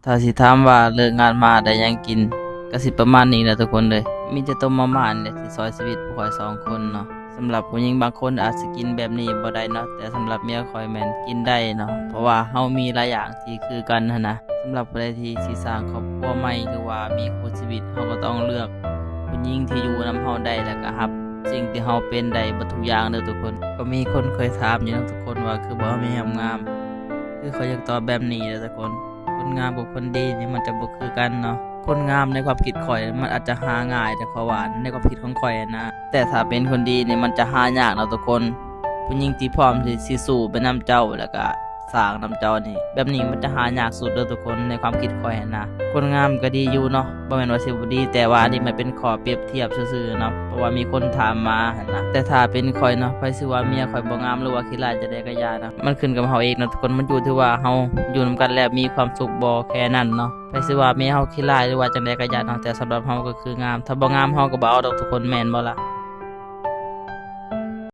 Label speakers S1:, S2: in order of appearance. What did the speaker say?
S1: ถ้าสิถามว่าเลิกงานมาได้หยังกินก็สิประมาณนี้แหละทุกคนเลยมีแต่ต้มมาม่านี่แหละที่ซอยชีวิตพวกข้อย2คนเนาะสำหรับผู้หญิงบางคนอาจสิกินแบบนี้บ่ได้เนาะแต่สำหรับเมียข้อยแม่นกินได้เนาะเพราะว่าเฮามีหลายอย่างที่คือกันหั้นนะสำหรับผู้ใดที่สิสร้างครอบครัวใหม่หรือว่ามีคู่ชีวิตเฮาก็ต้องเลือกผู้หญิงที่อยู่นำเฮาได้แล้วก็รับสิ่งที่เฮาเป็นได้เบิดทุกอย่างเด้อทุกคนก็มีคนเคยถามอยู่เนาะทุกคนว่าคือบ่มีงามคือเขาอยากตอบแบบนี้เด้อทุกคนคนงามกับคนดีนี่มันจะบ่คือกันเนาะคนงามในความคิดข่อยมันอาจจะหาง่ายแต่ขอว่าในความคิดของข่อยนะแต่ถ้าเป็นคนดีนี่มันจะหายากเนาะทุกคนผู้หญิงที่พร้อมที่สิสู้ไปนำเจ้าแล้วก็สร้างนำเจ้านี่แบบนี้มันจะหายากสุดเด้อทุกคนในความคิดข่อยนะคนงามก็ดีอยู่เนาะบ่แม่นว่าสิบ่ดีแต่ว่านี่มันเป็นข้อเปรียบเทียบซื่อๆเนาะเพราะว่ามีคนถามมาหั่นนะแต่ถ้าเป็นข่อยเนาะไผสิว่าเมียข่อยบ่งามหรือว่าขี้ร้ายจะได้ก็อย่านะมันขึ้นกับเฮาเองเนาะทุกคนมันอยู่ที่ว่าเฮาอยู่นำกันแล้วมีความสุขบ่แค่นั้นเนาะไผสิว่าเมียเฮาขี้ร้ายหรือว่าจังได๋ก็อย่าเนาะแต่สำหรับเฮาก็คืองามถ้าบ่งามเฮาก็บ่เอาดอกทุกคนแม่นบ่ล่ะ